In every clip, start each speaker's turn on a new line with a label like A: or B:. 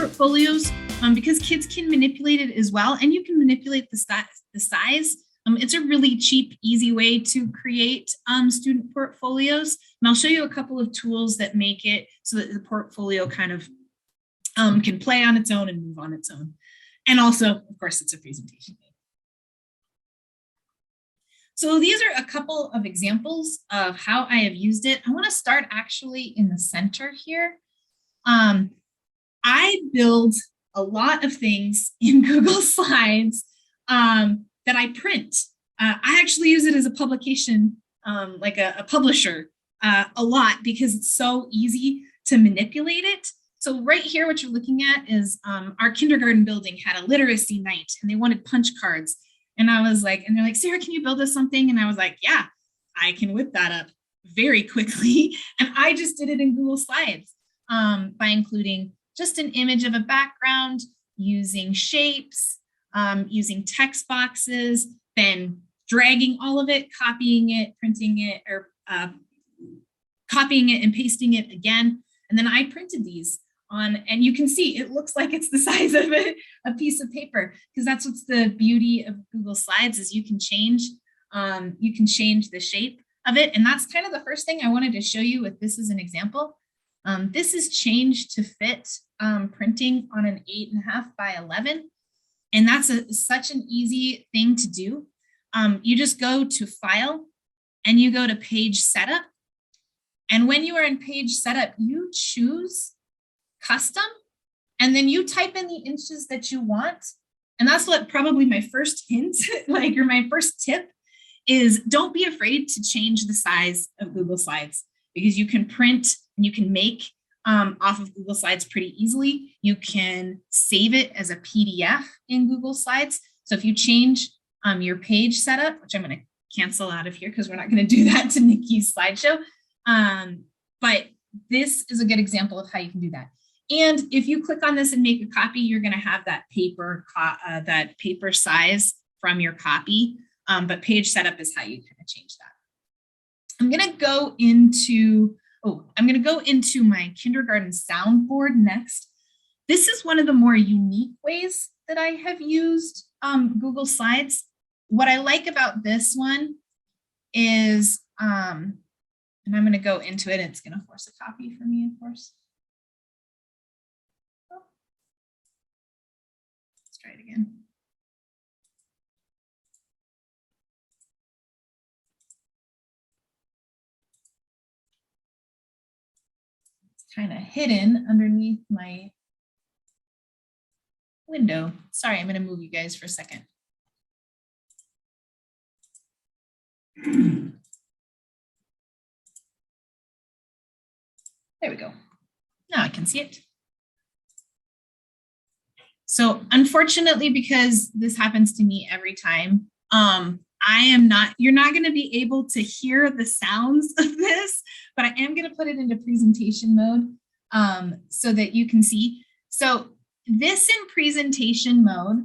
A: portfolios because kids can manipulate it as well, and you can manipulate the size. It's a really cheap, easy way to create student portfolios. And I'll show you a couple of tools that make it so that the portfolio kind of can play on its own and move on its own. And also, of course, it's a presentation. So these are a couple of examples of how I have used it. I want to start actually in the center here. I build a lot of things in Google Slides that I print. I actually use it as a publication, like a publisher, a lot because it's so easy to manipulate it. So right here, what you're looking at is our kindergarten building had a literacy night and they wanted punch cards. And I was like, and they're like, Sarah, can you build us something? And I was like, yeah, I can whip that up very quickly. And I just did it in Google Slides by including just an image of a background, using shapes, using text boxes, then dragging all of it, copying it, printing it, or copying it and pasting it again. And then I printed these on, and you can see it looks like it's the size of a piece of paper, because that's what's the beauty of Google Slides is you can change the shape of it. And that's kind of the first thing I wanted to show you with this as an example. This is changed to fit printing on an 8.5 by 11. And that's such an easy thing to do. You just go to File and you go to Page Setup. And when you are in Page Setup, you choose Custom, and then you type in the inches that you want. And that's what probably my first hint, or my first tip is, don't be afraid to change the size of Google Slides, because you can print and you can make off of Google Slides pretty easily. You can save it as a PDF in Google Slides. So if you change your page setup, which I'm going to cancel out of here because we're not going to do that to Nikki's slideshow. But this is a good example of how you can do that. And if you click on this and make a copy, you're going to have that paper size from your copy. But page setup is how you kind of change that. I'm going to go into my kindergarten soundboard next. This is one of the more unique ways that I have used Google Slides. What I like about this one is, and I'm going to go into it, and it's going to force a copy for me, of course. Let's try it again. Kind of hidden underneath my window. Sorry, I'm going to move you guys for a second. There we go. Now I can see it. So unfortunately, because this happens to me every time, you're not going to be able to hear the sounds of this, but I am going to put it into presentation mode so that you can see. So this in presentation mode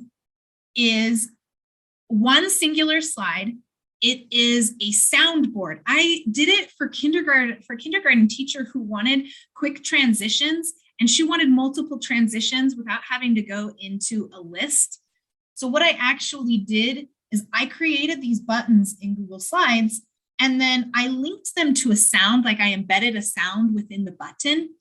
A: is one singular slide. It is a soundboard. I did it for kindergarten teacher who wanted quick transitions, and she wanted multiple transitions without having to go into a list. So what I actually did is I created these buttons in Google Slides, and then I linked them to a sound, like I embedded a sound within the button.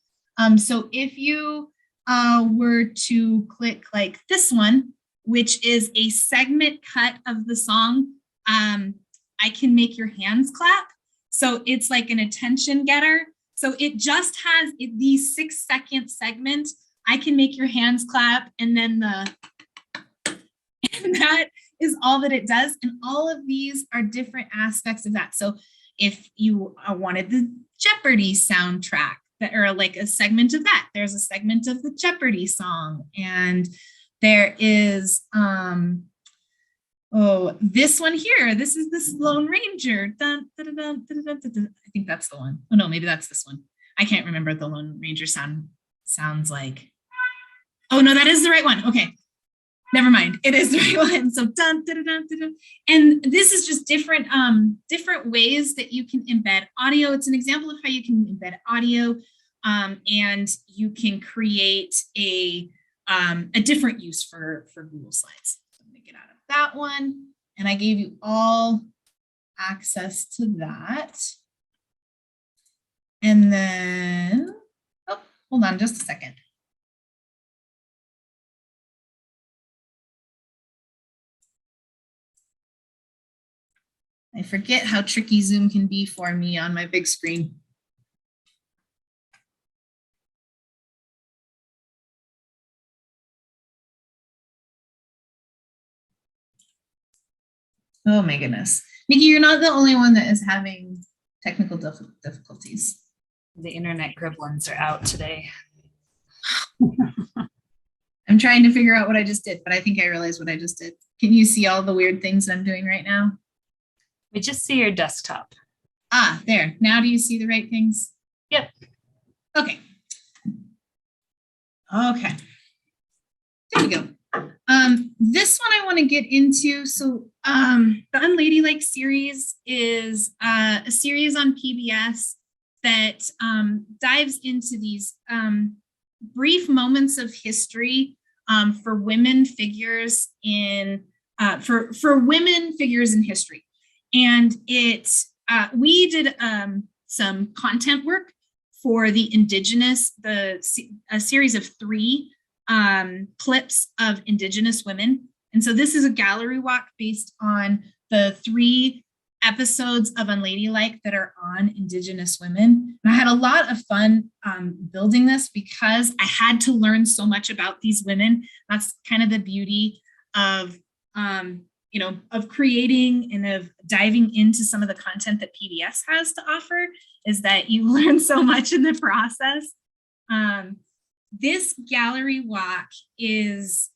A: So if you were to click like this one, which is a segment cut of the song, I can make your hands clap. So it's like an attention getter. So it just has these 6-second segments. I can make your hands clap, and then and that is all that it does. And all of these are different aspects of that. So if you wanted the Jeopardy soundtrack, or like a segment of that, there's a segment of the Jeopardy song. And there is, this one here, this is this Lone Ranger. Dun, dun, dun, dun, dun, dun, dun. I think that's the one. Oh no, maybe that's this one. I can't remember what the Lone Ranger sounds like. Oh no, that is the right one. Okay. Never mind, it is the right one. So dun, dun, dun, dun, dun. And this is just different ways that you can embed audio. It's an example of how you can embed audio, and you can create a a different use for Google Slides. So I'm going to get out of that one. And I gave you all access to that. And then, oh, hold on just a second. I forget how tricky Zoom can be for me on my big screen. Oh my goodness. Nikki, you're not the only one that is having technical difficulties.
B: The internet gremlins are out today.
A: I'm trying to figure out what I just did, but I think I realized what I just did. Can you see all the weird things I'm doing right now?
B: We just see your desktop.
A: Ah, there. Now do you see the right things?
B: Yep.
A: Okay. Okay. There we go. This one I want to get into. So the Unladylike series is a series on PBS that dives into these brief moments of history for women figures in for women figures in history. And we did some content work for the Indigenous, a series of 3 clips of Indigenous women. And so this is a gallery walk based on the 3 episodes of Unladylike that are on Indigenous women. And I had a lot of fun building this because I had to learn so much about these women. That's kind of the beauty of of creating and of diving into some of the content that PBS has to offer, is that you learn so much in the process. This gallery walk is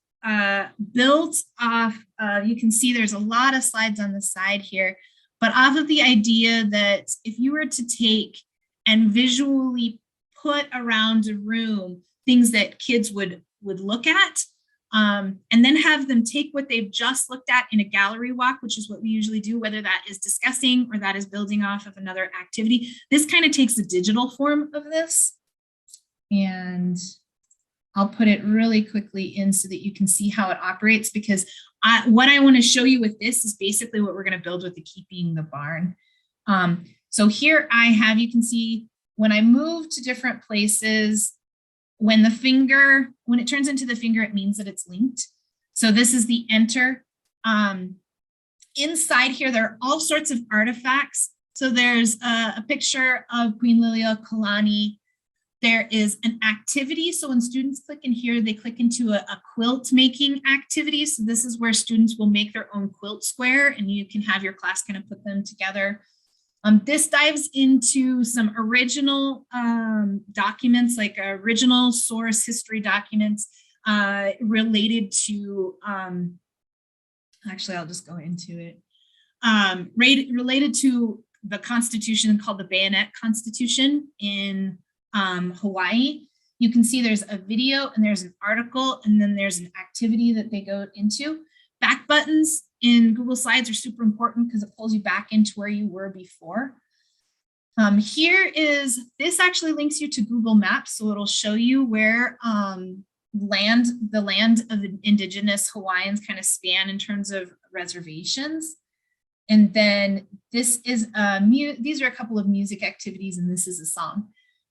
A: built off, you can see there's a lot of slides on the side here, but off of the idea that if you were to take and visually put around a room things that kids would look at, and then have them take what they've just looked at in a gallery walk, which is what we usually do, whether that is discussing or that is building off of another activity. This kind of takes the digital form of this. And I'll put it really quickly in so that you can see how it operates, because what I want to show you with this is basically what we're going to build with the Keeping the Barn. So here I have, you can see when I move to different places, when it turns into the finger, it means that it's linked. So this is the enter. Inside here, there are all sorts of artifacts. So there's a picture of Queen Liliuokalani. There is an activity. So when students click in here, they click into a quilt making activity. So this is where students will make their own quilt square, and you can have your class kind of put them together. This dives into some original documents, like original source history documents related to, actually, I'll just go into it, related to the Constitution called the Bayonet Constitution in Hawaii. You can see there's a video and there's an article, and then there's an activity that they go into. Back buttons in Google Slides are super important because it pulls you back into where you were before. This actually links you to Google Maps, so it'll show you where the land of the Indigenous Hawaiians kind of span in terms of reservations. And then this is these are a couple of music activities, and this is a song.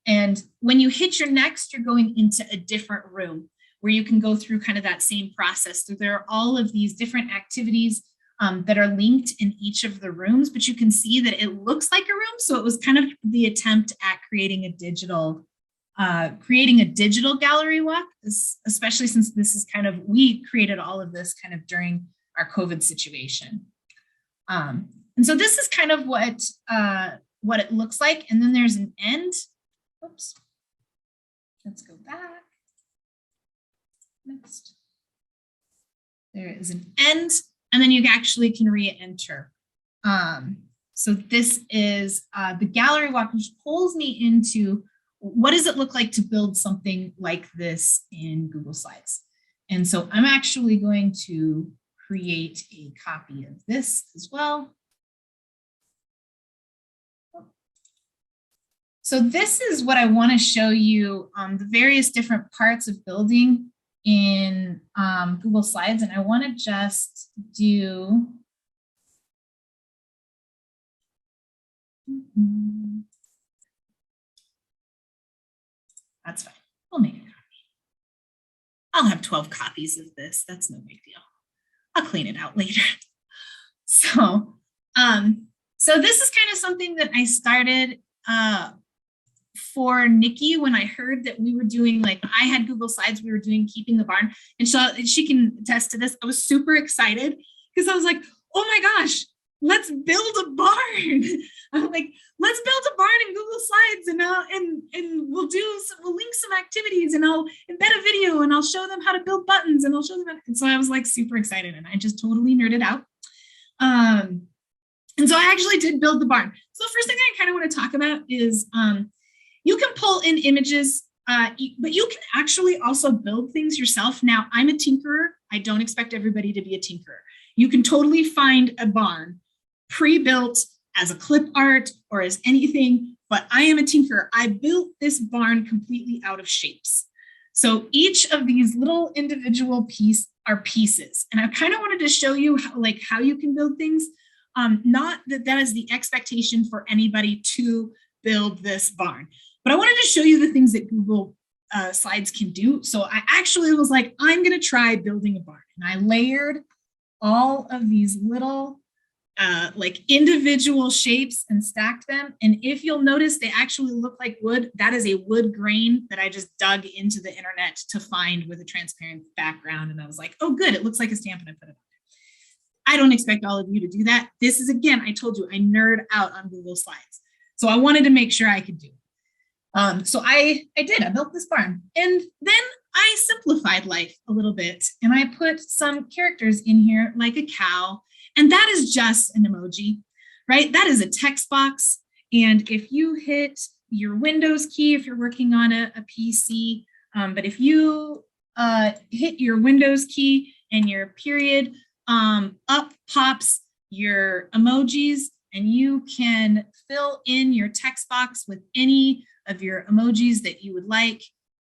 A: And when you hit your next, you're going into a different room where you can go through kind of that same process. So there are all of these different activities that are linked in each of the rooms, but you can see that it looks like a room. So it was kind of the attempt at creating a digital gallery walk, especially since this is we created all of this kind of during our COVID situation. And so this is kind of what it looks like. And then there's an end. Oops. Let's go back. Next. There is an end, and then you actually can re-enter. So this is the gallery walk, which pulls me into what does it look like to build something like this in Google Slides. And so I'm actually going to create a copy of this as well. So this is what I want to show you, the various different parts of building in Google Slides, and I want to just do that's fine. We'll make a copy. I'll have 12 copies of this. That's no big deal. I'll clean it out later. So this is kind of something that I started for Nikki when I heard that we were doing, like, I had Google Slides, we were doing Keeping the Barn, and she can attest to this. I was super excited because I was like, oh my gosh, let's build a barn. I'm like, let's build a barn in Google Slides, and we'll link some activities, and I'll embed a video, and I'll show them how to build buttons, and I'll show them. And so I was like super excited, and I just totally nerded out. And so I actually did build the barn. So the first thing I kind of want to talk about is you can pull in images, but you can actually also build things yourself. Now, I'm a tinkerer. I don't expect everybody to be a tinkerer. You can totally find a barn pre-built as a clip art or as anything, but I am a tinkerer. I built this barn completely out of shapes. So each of these little individual pieces are pieces. And I kind of wanted to show you how you can build things. Not that is the expectation for anybody to build this barn, but I wanted to show you the things that Google Slides can do. So I actually was like, I'm going to try building a barn. And I layered all of these little like individual shapes and stacked them. And if you'll notice, they actually look like wood. That is a wood grain that I just dug into the internet to find with a transparent background. And I was like, oh, good. It looks like a stamp, and I put it on there. I don't expect all of you to do that. This is, again, I told you, I nerd out on Google Slides. So I wanted to make sure I could do it. So I did. I built this barn. And then I simplified life a little bit. And I put some characters in here like a cow. And that is just an emoji, right? That is a text box. And if you hit your Windows key, if you're working on a PC, but if you hit your Windows key and your period, up pops your emojis, and you can fill in your text box with any of your emojis that you would like.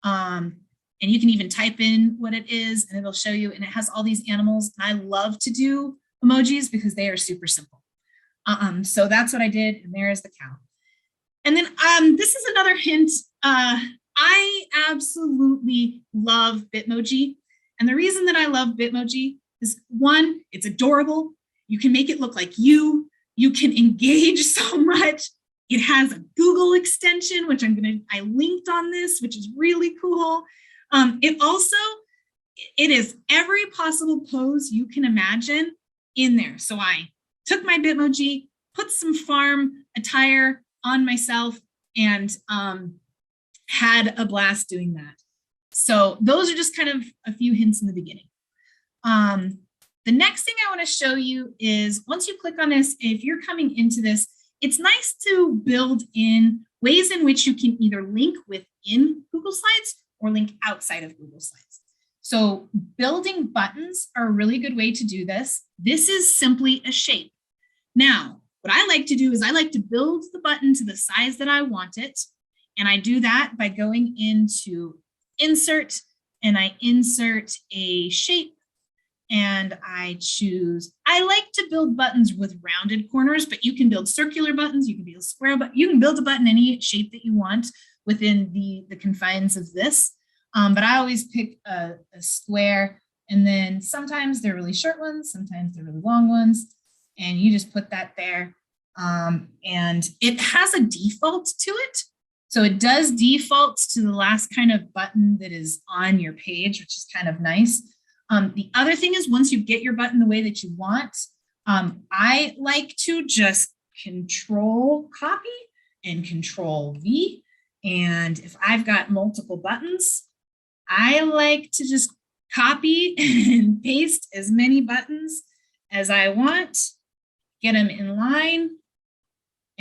A: And you can even type in what it is, and it'll show you, and it has all these animals. I love to do emojis because they are super simple. So that's what I did, and there's the cow. And then this is another hint. I absolutely love Bitmoji. And the reason that I love Bitmoji is, one, it's adorable. You can make it look like you. You can engage so much. It has a Google extension, which I linked on this, which is really cool. It is every possible pose you can imagine in there. So I took my Bitmoji, put some farm attire on myself, and had a blast doing that. So those are just kind of a few hints in the beginning. The next thing I want to show you is, once you click on this, if you're coming into this, it's nice to build in ways in which you can either link within Google Slides or link outside of Google Slides. So building buttons are a really good way to do this. This is simply a shape. Now, what I like to do is I like to build the button to the size that I want it. And I do that by going into Insert, and I insert a shape, and I choose, I like to build buttons with rounded corners, but you can build circular buttons, you can build square buttons, you can build a button any shape that you want within the confines of this. But I always pick a square, and then sometimes they're really short ones, sometimes they're really long ones, and you just put that there. And it has a default to it. So it does default to the last kind of button that is on your page, which is kind of nice. The other thing is, once you get your button the way that you want, I like to just Control copy and Control V. And if I've got multiple buttons, I like to just copy and paste as many buttons as I want, get them in line,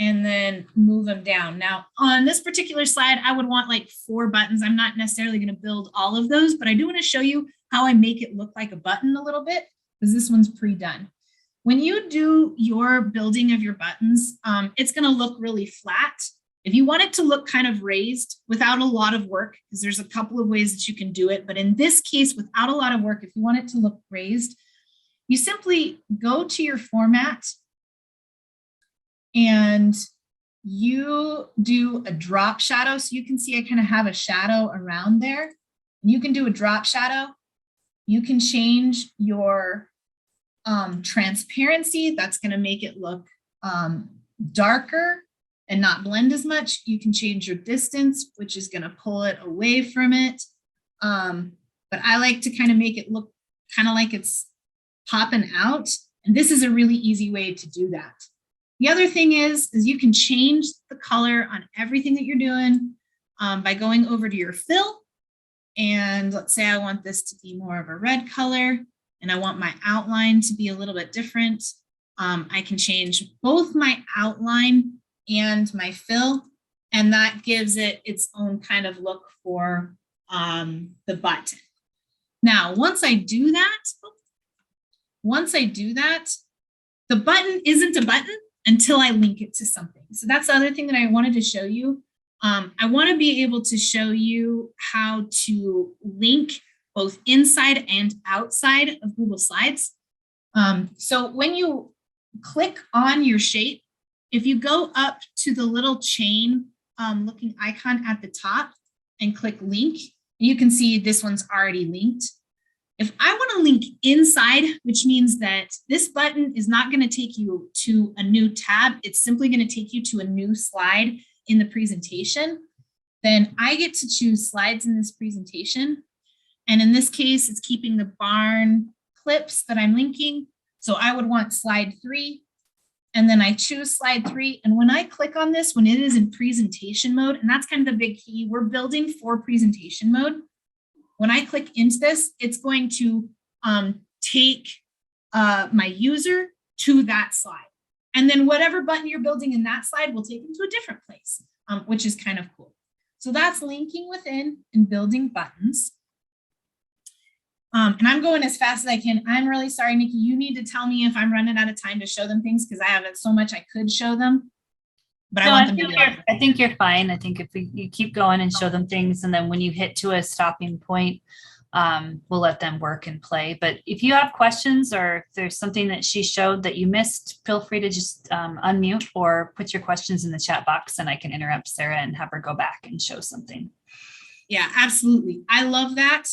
A: and then move them down. Now, on this particular slide, I would want like 4 buttons. I'm not necessarily going to build all of those, but I do want to show you how I make it look like a button a little bit, because this one's pre-done. When you do your building of your buttons, it's going to look really flat. If you want it to look kind of raised without a lot of work, because there's a couple of ways that you can do it, but in this case, without a lot of work, if you want it to look raised, you simply go to your format and you do a drop shadow. So you can see I kind of have a shadow around there. And you can do a drop shadow. You can change your transparency. That's going to make it look darker and not blend as much. You can change your distance, which is going to pull it away from it. But I like to kind of make it look kind of like it's popping out. And this is a really easy way to do that. The other thing is you can change the color on everything that you're doing by going over to your fill. And let's say I want this to be more of a red color and I want my outline to be a little bit different. I can change both my outline and my fill, and that gives it its own kind of look for the button. Now, once I do that, the button isn't a button until I link it to something. So that's the other thing that I wanted to show you. I want to be able to show you how to link both inside and outside of Google Slides. So when you click on your shape, if you go up to the little chain looking icon at the top and click link, you can see this one's already linked. If I want to link inside, which means that this button is not going to take you to a new tab, it's simply going to take you to a new slide in the presentation, then I get to choose slides in this presentation. And in this case, it's keeping the barn clips that I'm linking. So I would want slide 3. And then I choose slide 3. And when I click on this, when it is in presentation mode, and that's kind of the big key, we're building for presentation mode. When I click into this, it's going to take my user to that slide. And then whatever button you're building in that slide will take them to a different place, which is kind of cool. So that's linking within and building buttons. And I'm going as fast as I can. I'm really sorry, Nikki. You need to tell me if I'm running out of time to show them things because I have so much I could show them. But no,
B: I think you're fine. I think if you keep going and show them things, and then when you hit to a stopping point, we'll let them work and play. But if you have questions or if there's something that she showed that you missed, feel free to just unmute or put your questions in the chat box and I can interrupt Sarah and have her go back and show something.
A: Yeah, absolutely. I love that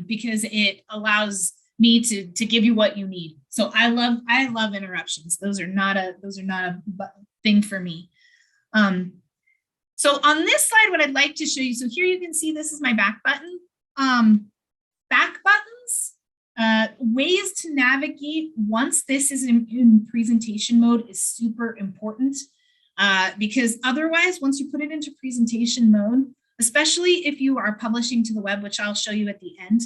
A: because it allows me to give you what you need. So I love interruptions. Those are not a thing for me. So on this slide, what I'd like to show you, so here you can see this is my back button. Back buttons, ways to navigate once this is in presentation mode is super important because otherwise, once you put it into presentation mode, especially if you are publishing to the web, which I'll show you at the end,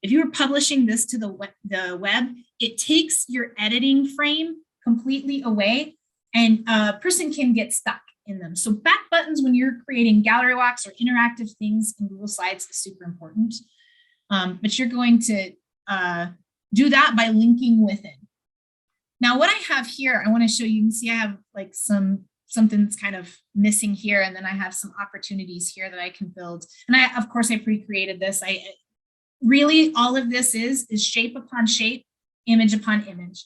A: if you are publishing this to the web, it takes your editing frame completely away and a person can get stuck in them. So back buttons when you're creating gallery walks or interactive things in Google Slides is super important. But you're going to do that by linking within. Now what I have here, I want to show you, you can see I have like something that's kind of missing here. And then I have some opportunities here that I can build. And of course I pre-created this. Really all of this is shape upon shape, image upon image.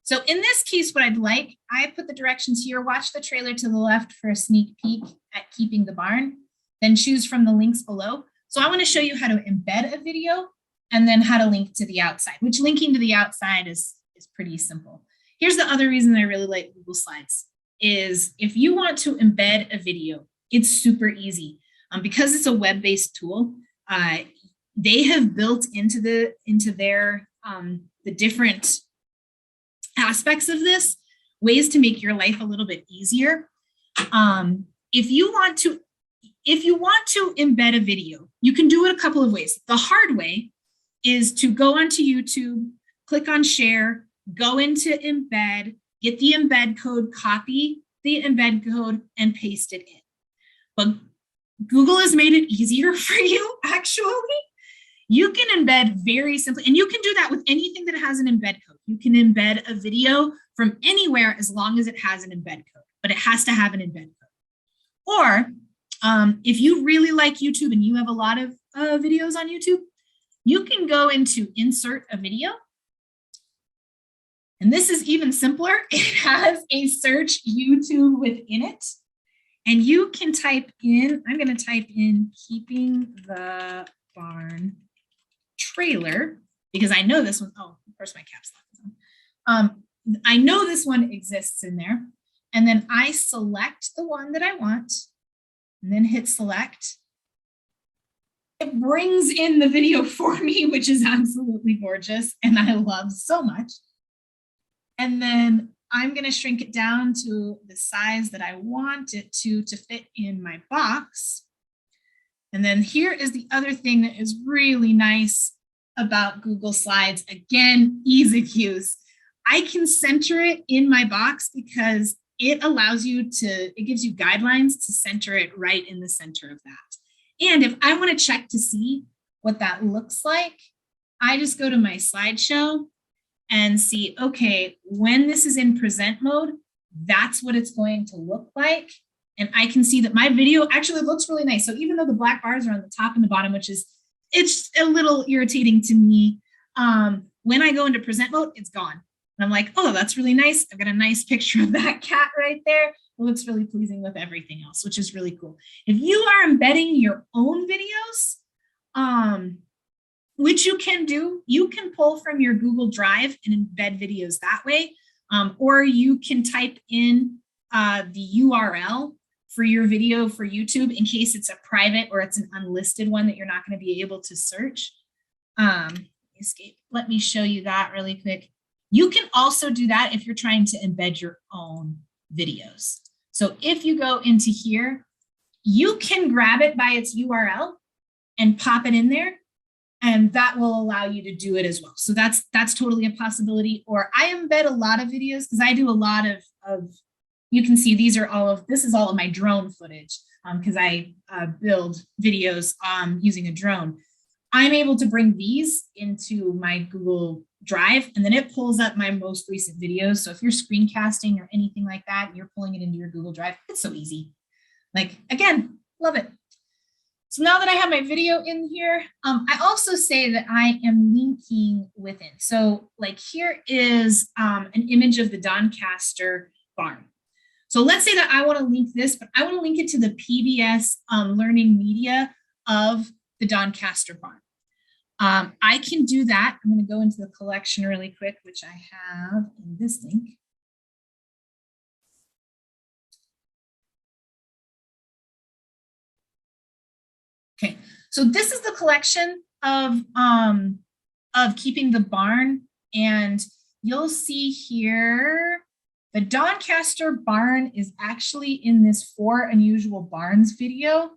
A: So in this case, what I'd like, I put the directions here, watch the trailer to the left for a sneak peek at keeping the barn, then choose from the links below. So I want to show you how to embed a video and then how to link to the outside, which linking to the outside is pretty simple. Here's the other reason I really like Google Slides is if you want to embed a video, it's super easy. Because it's a web-based tool, they have built into their the different aspects of this ways to make your life a little bit easier. If you want to embed a video, you can do it a couple of ways. The hard way is to go onto YouTube, click on share, go into embed, get the embed code, copy the embed code and paste it in. But Google has made it easier for you, actually. You can embed very simply, and you can do that with anything that has an embed code. You can embed a video from anywhere as long as it has an embed code, but it has to have an embed code. Or if you really like YouTube and you have a lot of videos on YouTube, you can go into insert a video. And this is even simpler. It has a search YouTube within it. And you can type in, I'm going to type in keeping the barn trailer, because I know this one, oh, of course my caps lock is on. I know this one exists in there. And then I select the one that I want and then hit select. It brings in the video for me, which is absolutely gorgeous and I love so much. And then I'm going to shrink it down to the size that I want it to fit in my box. And then here is the other thing that is really nice about Google Slides. Again, ease of use. I can center it in my box because it allows you to, it gives you guidelines to center it right in the center of that. And if I want to check to see what that looks like, I just go to my slideshow and see, okay, when this is in present mode, that's what it's going to look like. And I can see that my video actually looks really nice. So even though the black bars are on the top and the bottom, which is, it's a little irritating to me, when I go into present mode, it's gone. And I'm like, oh, that's really nice. I've got a nice picture of that cat right there. It looks really pleasing with everything else, which is really cool. If you are embedding your own videos, which you can do, you can pull from your Google Drive and embed videos that way, or you can type in the URL for your video for YouTube in case it's a private or it's an unlisted one that you're not going to be able to search. Escape. Let me show you that really quick. You can also do that if you're trying to embed your own videos. So if you go into here, you can grab it by its URL and pop it in there, and that will allow you to do it as well. So that's totally a possibility. Or I embed a lot of videos because I do a lot of you can see these are this is all of my drone footage because I build videos using a drone. I'm able to bring these into my Google Drive, and then it pulls up my most recent videos. So if you're screencasting or anything like that, and you're pulling it into your Google Drive, it's so easy. Like, again, love it. So now that I have my video in here, I also say that I am linking within. So like here is an image of the Doncaster barn. So let's say that I want to link this, but I want to link it to the PBS learning media of the Doncaster barn. I can do that. I'm going to go into the collection really quick, which I have in this link. Okay, so this is the collection of keeping the barn, and you'll see here the Doncaster barn is actually in this 4 Unusual Barns video.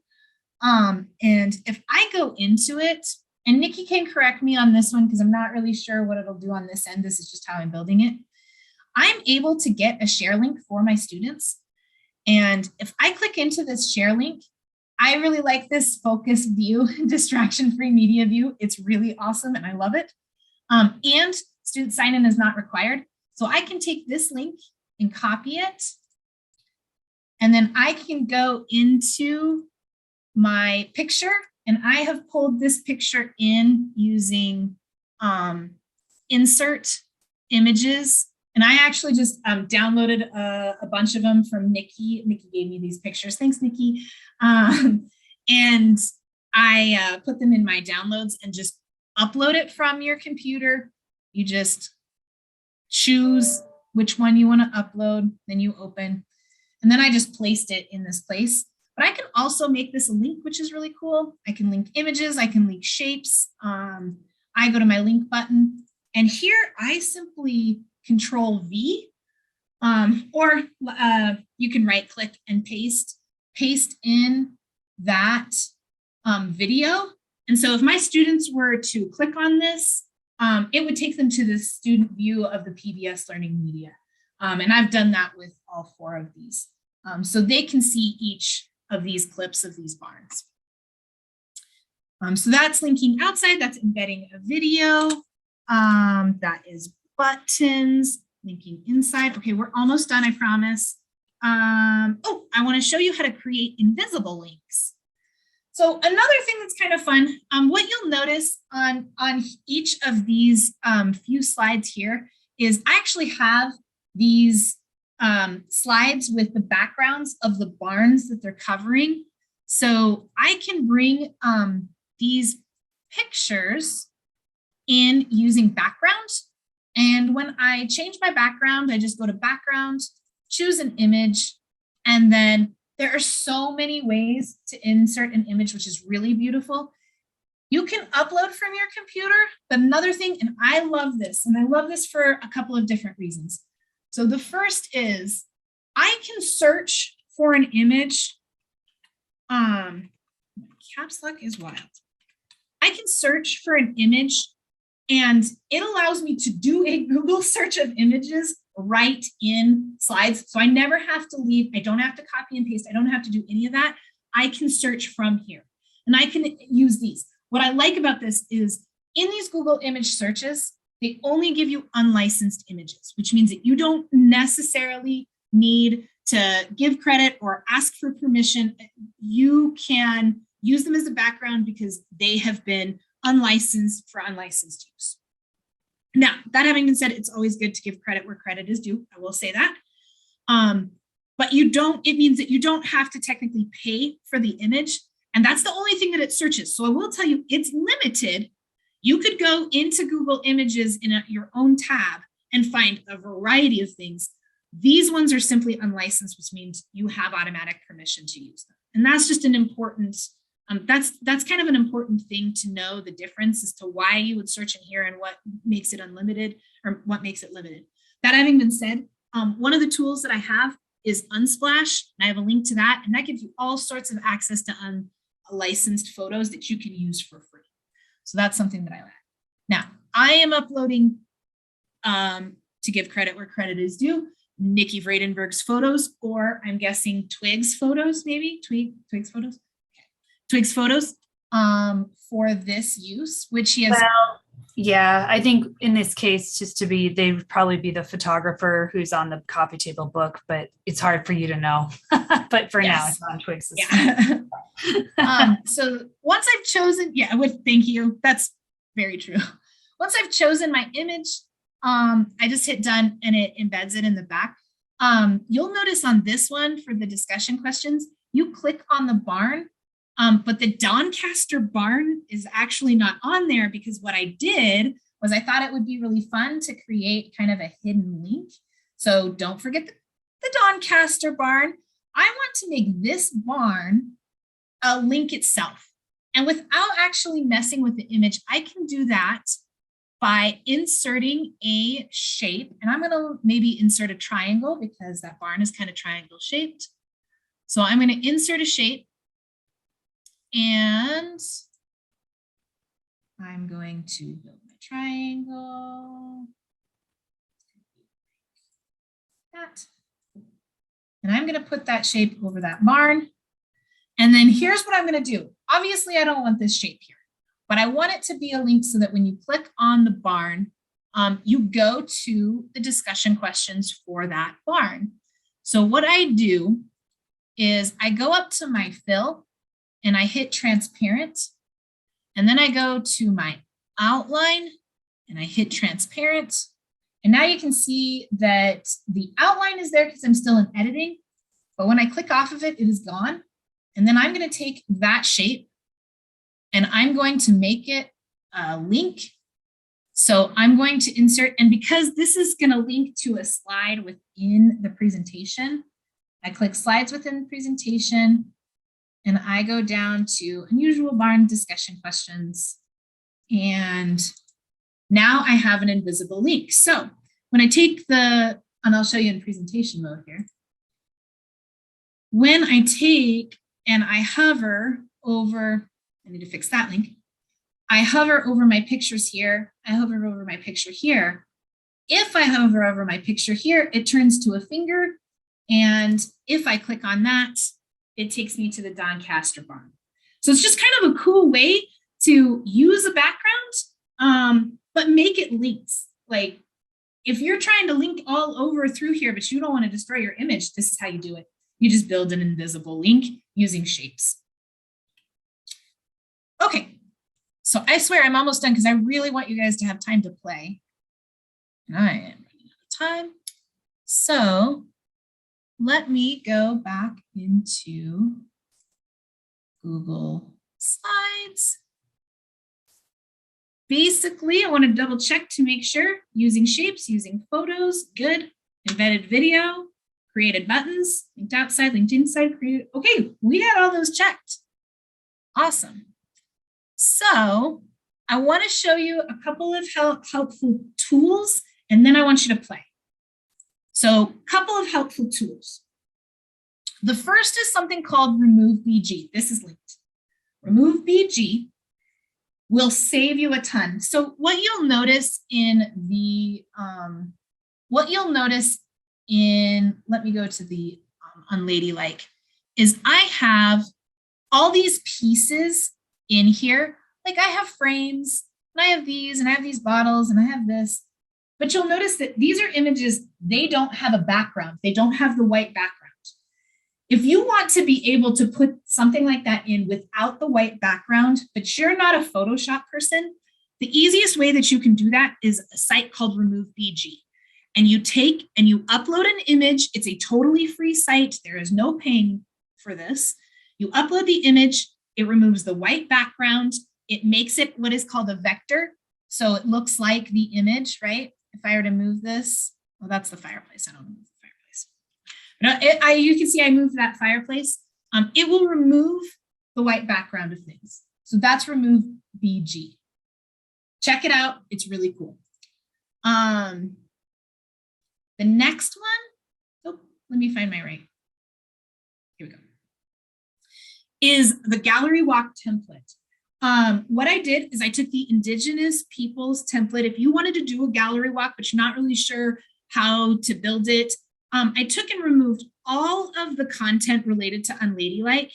A: And if I go into it, and Nikki can correct me on this one because I'm not really sure what it'll do on this end. This is just how I'm building it. I'm able to get a share link for my students. And if I click into this share link, I really like this focus view, distraction-free media view. It's really awesome and I love it. And student sign-in is not required. So I can take this link and copy it. And then I can go into my picture, and I have pulled this picture in using insert images. And I actually just downloaded a bunch of them from Nikki. Nikki gave me these pictures. Thanks, Nikki. And I put them in my downloads and just upload it from your computer. You just choose which one you want to upload, then you open. And then I just placed it in this place. But I can also make this a link, which is really cool. I can link images, I can link shapes. I go to my link button, and here I simply Control V, or you can right click and paste in that video. And so if my students were to click on this, it would take them to the student view of the PBS learning media. And I've done that with all 4 of these. So they can see each of these clips of these barns. So that's linking outside, that's embedding a video. That is buttons, linking inside. Okay, we're almost done, I promise. Oh, I want to show you how to create invisible links. So another thing that's kind of fun, what you'll notice on each of these few slides here is I actually have these slides with the backgrounds of the barns that they're covering. So I can bring these pictures in using background. And when I change my background, I just go to background, choose an image, and then there are so many ways to insert an image, which is really beautiful. You can upload from your computer, but another thing, and I love this, and I love this for a couple of different reasons. So the first is I can search for an image. Caps lock is wild. I can search for an image and it allows me to do a Google search of images right in slides. So I never have to leave. I don't have to copy and paste. I don't have to do any of that. I can search from here and I can use these. What I like about this is in these Google image searches, they only give you unlicensed images, which means that you don't necessarily need to give credit or ask for permission. You can use them as a background because they have been unlicensed for unlicensed use. Now, that having been said, it's always good to give credit where credit is due. I will say that. But it means that you don't have to technically pay for the image. And that's the only thing that it searches. So I will tell you, it's limited. You could go into Google Images in your own tab and find a variety of things. These ones are simply unlicensed, which means you have automatic permission to use them. And that's just an important, that's kind of an important thing to know, the difference as to why you would search in here and what makes it unlimited or what makes it limited. That having been said, one of the tools that I have is Unsplash, and I have a link to that, and that gives you all sorts of access to unlicensed photos that you can use for free. So that's something that I like. Now, I am uploading, to give credit where credit is due, Nikki Vredenberg's photos, or I'm guessing Twig's photos, maybe? Twig's photos? Okay. Twig's photos for this use, which he has.
B: Well, yeah, I think in this case, they would probably be the photographer who's on the coffee table book, but it's hard for you to know. But for now, it's on Twig's.
A: Yeah. So once I've chosen, thank you. That's very true. Once I've chosen my image, I just hit done and it embeds it in the back. You'll notice on this one for the discussion questions, you click on the barn, but the Doncaster barn is actually not on there because what I did was I thought it would be really fun to create kind of a hidden link. So don't forget the Doncaster barn. I want to make this barn a link itself. And without actually messing with the image, I can do that by inserting a shape. And I'm going to maybe insert a triangle because that barn is kind of triangle shaped. So I'm going to insert a shape and I'm going to build my triangle. That. And I'm going to put that shape over that barn. And then here's what I'm going to do. Obviously, I don't want this shape here, but I want it to be a link so that when you click on the barn, you go to the discussion questions for that barn. So what I do is I go up to my fill and I hit transparent. And then I go to my outline and I hit transparent. And now you can see that the outline is there because I'm still in editing. But when I click off of it, it is gone. And then I'm going to take that shape and I'm going to make it a link. So I'm going to insert, and because this is going to link to a slide within the presentation, I click slides within the presentation and I go down to unusual barn discussion questions. And now I have an invisible link. So when I take and I'll show you in presentation mode here. When I take and I hover over, I need to fix that link. I hover over my pictures here. I hover over my picture here. If I hover over my picture here, it turns to a finger. And if I click on that, it takes me to the Doncaster barn. So it's just kind of a cool way to use a background, but make it links. Like If you're trying to link all over through here, but you don't want to destroy your image, this is how you do it. You just build an invisible link using shapes. Okay, so I swear I'm almost done because I really want you guys to have time to play. And I am running out of time. So let me go back into Google Slides. Basically, I want to double check to make sure using shapes, using photos, good, embedded video, created buttons, linked outside, linked inside, created. Okay, we had all those checked. Awesome. So I want to show you a couple of helpful tools, and then I want you to play. So a couple of helpful tools. The first is something called Remove BG. This is linked. Remove BG will save you a ton. So what you'll notice in the, let me go to the unladylike, is I have all these pieces in here. Like I have frames, and I have these, and I have these bottles, and I have this. But you'll notice that these are images, they don't have a background. They don't have the white background. If you want to be able to put something like that in without the white background, but you're not a Photoshop person, the easiest way that you can do that is a site called Remove BG. And you take and you upload an image. It's a totally free site. There is no paying for this. You upload the image. It removes the white background. It makes it what is called a vector. So it looks like the image, right? If I were to move this, well, that's the fireplace. I don't move the fireplace. But you can see I moved that fireplace. It will remove the white background of things. So that's Remove BG. Check it out. It's really cool. The next one, oh, let me find my right. Here we go. Is the gallery walk template. What I did is I took the Indigenous Peoples template. If you wanted to do a gallery walk, but you're not really sure how to build it, I took and removed all of the content related to Unladylike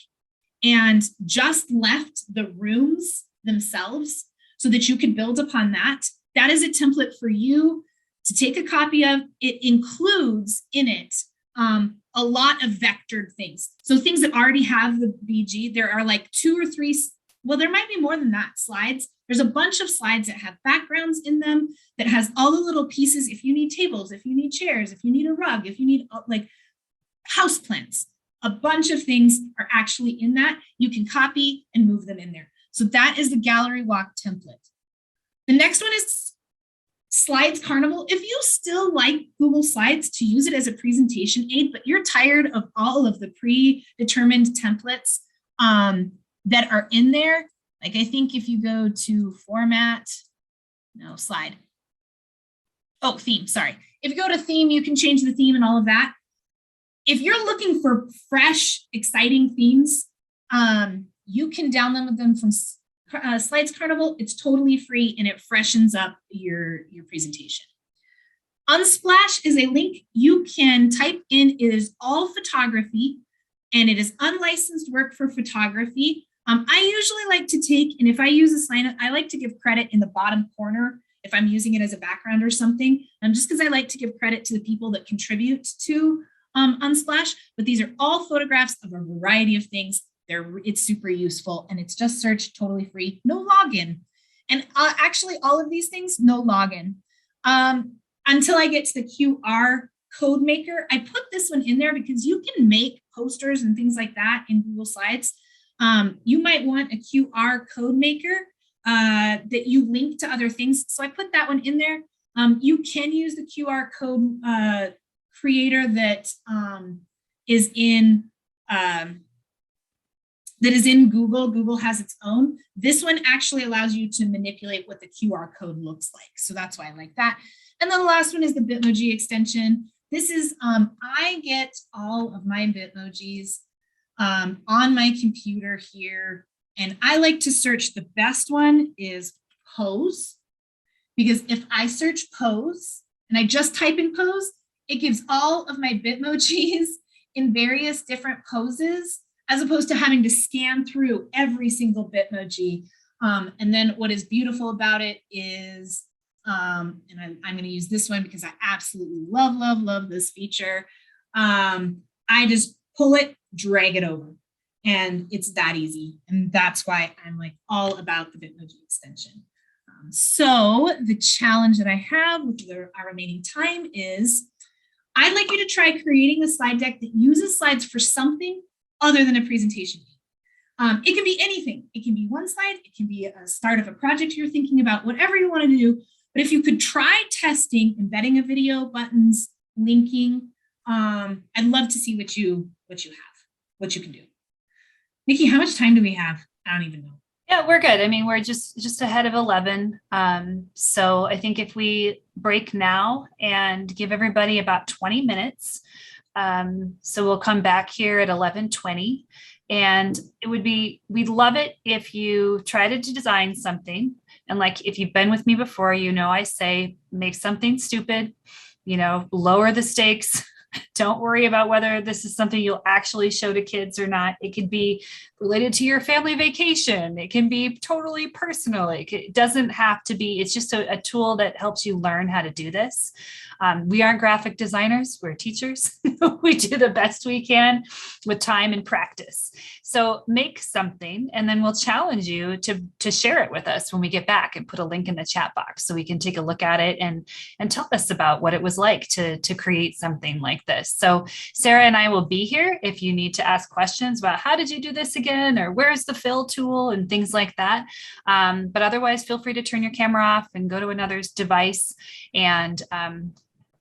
A: and just left the rooms themselves so that you could build upon that. That is a template for you to take a copy of. It includes in it a lot of vectored things. So things that already have the BG, there are like 2 or 3, well, there might be more than that slides. There's a bunch of slides that have backgrounds in them that has all the little pieces. If you need tables, if you need chairs, if you need a rug, if you need like house plants, a bunch of things are actually in that. You can copy and move them in there. So that is the gallery walk template. The next one is Slides Carnival. If you still like Google Slides to use it as a presentation aid, but you're tired of all of the predetermined templates that are in there, like I think if you go to format, no, slide. Oh, theme, sorry. If you go to theme, you can change the theme and all of that. If you're looking for fresh, exciting themes, you can download them from Slides Carnival. It's totally free and it freshens up your presentation. Unsplash is a link you can type in. It is all photography and it is unlicensed work for photography. I usually like to take, and if I use a sign, I like to give credit in the bottom corner if I'm using it as a background or something, just because I like to give credit to the people that contribute to Unsplash. But these are all photographs of a variety of things. It's super useful and it's just search, totally free, no login. And actually all of these things, no login. Until I get to the QR code maker, I put this one in there because you can make posters and things like that in Google Slides. You might want a QR code maker that you link to other things. So I put that one in there. You can use the QR code creator that is in Google. Google has its own. This one actually allows you to manipulate what the QR code looks like. So that's why I like that. And then the last one is the Bitmoji extension. This is, I get all of my Bitmojis on my computer here. And I like to search, the best one is pose. Because if I search pose and I just type in pose, it gives all of my Bitmojis in various different poses, as opposed to having to scan through every single Bitmoji. And then what is beautiful about it is And I'm going to use this one because I absolutely love this feature. I just pull it, drag it over, and it's that easy. And that's why I'm like all about the Bitmoji extension. So the challenge that I have with our remaining time is I'd like you to try creating a slide deck that uses slides for something other than a presentation. It can be anything. It can be one slide. It can be a start of a project you're thinking about, whatever you want to do. But if you could try testing, embedding a video, buttons, linking, I'd love to see what you can do. Nikki, how much time do we have? I don't even know.
B: Yeah, we're good. I mean, we're just ahead of 11. So I think if we break now and give everybody about 20 minutes, so we'll come back here at 11:20. And we'd love it if you try to design something. And like, if you've been with me before, I say, make something stupid, lower the stakes. Don't worry about whether this is something you'll actually show to kids or not. It could be related to your family vacation. It can be totally personal. It doesn't have to be, it's just a tool that helps you learn how to do this. We aren't graphic designers, we're teachers. We do the best we can with time and practice. So make something, and then we'll challenge you to share it with us when we get back, and put a link in the chat box so we can take a look at it and tell us about what it was like to create something like this. So Sarah and I will be here if you need to ask questions about how did you do this again, or where's the fill tool and things like that. But otherwise, feel free to turn your camera off and go to another device and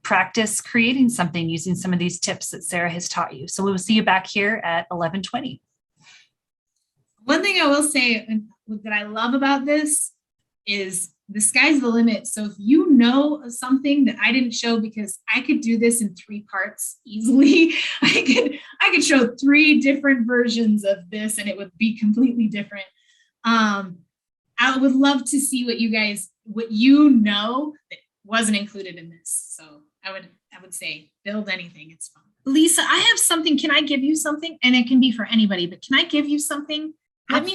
B: practice creating something using some of these tips that Sarah has taught you. So we will see you back here at 11:20.
A: One thing I will say that I love about this is the sky's the limit. So if you know of something that I didn't show, because I could do this in 3 parts easily, I could show 3 different versions of this and it would be completely different. I would love to see what that wasn't included in this. So I would say build anything. It's fun. Lisa, I have something. Can I give you something? And it can be for anybody, but can I give you something? Let me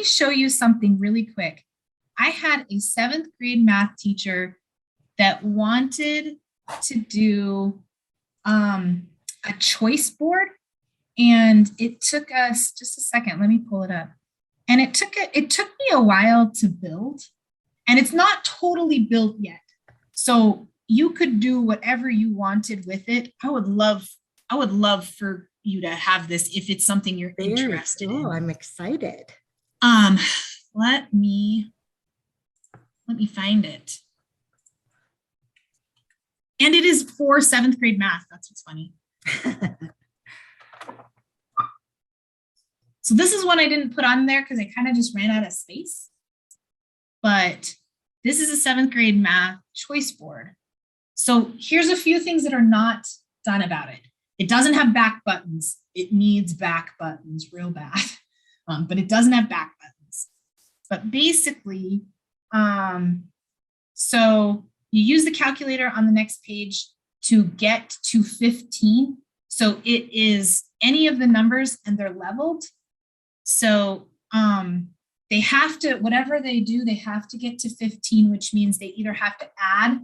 A: show you something really quick. I had a 7th grade math teacher that wanted to do a choice board, and it took us just a second. Let me pull it up. And it took me a while to build, and it's not totally built yet. So you could do whatever you wanted with it. I would love for you to have this if it's something you're interested in.
C: I'm excited.
A: Let me find it. And it is for 7th grade math. That's what's funny. So this is one I didn't put on there because I kind of just ran out of space. But this is a 7th grade math choice board. So here's a few things that are not done about it. It doesn't have back buttons. It needs back buttons real bad, but it doesn't have back buttons. But basically, so you use the calculator on the next page to get to 15. So it is any of the numbers and they're leveled. So they have to, whatever they do, they have to get to 15, which means they either have to add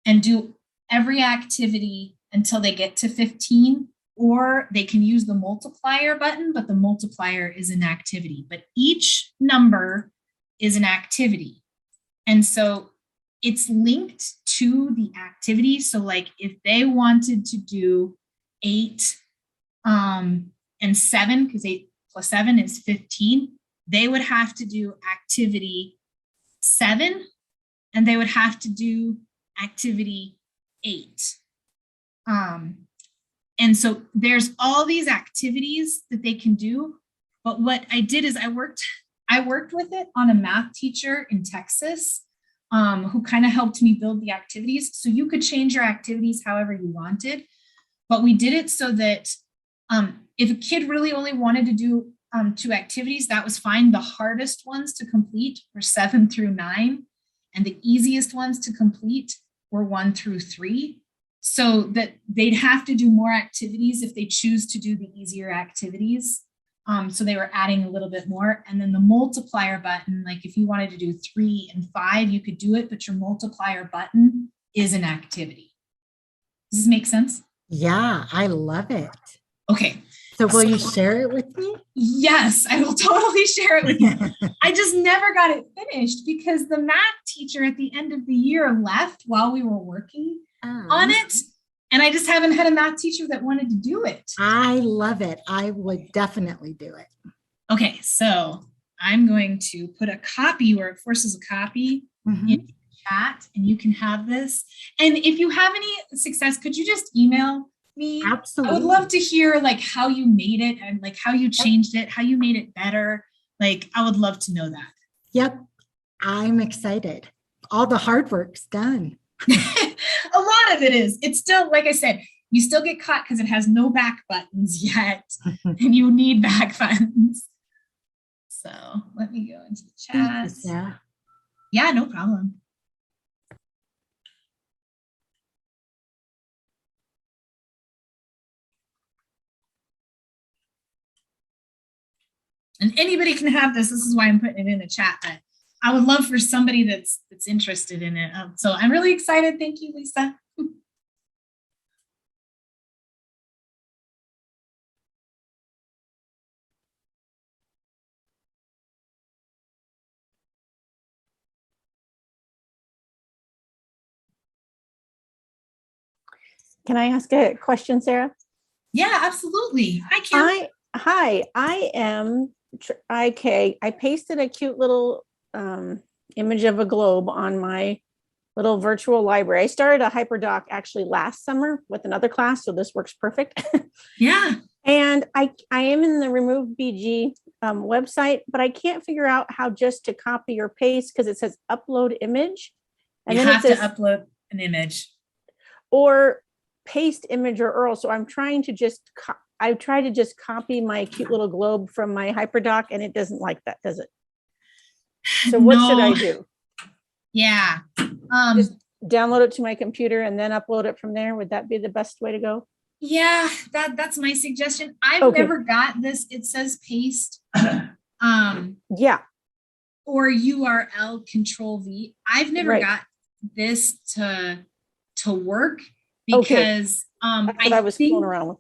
A: and do every activity until they get to 15, or they can use the multiplier button, but the multiplier is an activity. But each number is an activity. And so it's linked to the activity. So like if they wanted to do 8 and 7, because 8 plus 7 is 15, they would have to do activity 7, and they would have to do activity 8. And so there's all these activities that they can do. But what I did is I worked with it on a math teacher in Texas who kind of helped me build the activities. So you could change your activities however you wanted. But we did it so that if a kid really only wanted to do 2 activities, that was fine. The hardest ones to complete were 7 through 9, and the easiest ones to complete were 1 through 3. So that they'd have to do more activities if they choose to do the easier activities. So they were adding a little bit more. And then the multiplier button, like if you wanted to do 3 and 5, you could do it, but your multiplier button is an activity. Does this make sense?
C: Yeah, I love it.
A: Okay.
C: So will you share it with me?
A: Yes, I will totally share it with you. I just never got it finished because the math teacher at the end of the year left while we were working on it. And I just haven't had a math teacher that wanted to do it.
C: I love it. I would definitely do it.
A: Okay, so I'm going to put a copy where it forces a copy in the chat, and you can have this. And if you have any success, could you just email me?
C: Absolutely.
A: I would love to hear like how you made it and like how you changed it, how you made it better. Like I would love to know that.
C: Yep. I'm excited. All the hard work's done.
A: A lot of it is. It's still, like I said, you still get caught because it has no back buttons yet, and you need back buttons. So let me go into the chat.
C: Yeah.
A: Yeah, no problem. And anybody can have this. This is why I'm putting it in the chat. But I would love for somebody that's interested in it. So I'm really excited. Thank you, Lisa.
D: Can I ask a question, Sarah?
A: Yeah, absolutely. Hi, Kim.
D: I pasted a cute little image of a globe on my little virtual library. I started a HyperDoc actually last summer with another class, so this works perfect.
A: Yeah.
D: And I am in the Remove BG website, but I can't figure out how just to copy or paste because it says upload image. And
A: you
D: then
A: have
D: it says,
A: to upload an image.
D: Or paste image or URL. So I'm trying to just, I try to just copy my cute little globe from my HyperDoc and it doesn't like that, does it? So what should I do?
A: Yeah.
D: Just download it to my computer and then upload it from there. Would that be the best way to go?
A: Yeah, that's my suggestion. I've never got this. It says paste.
D: Yeah.
A: Or URL control V. I've never got this to work because
D: that's what I was fooling around with.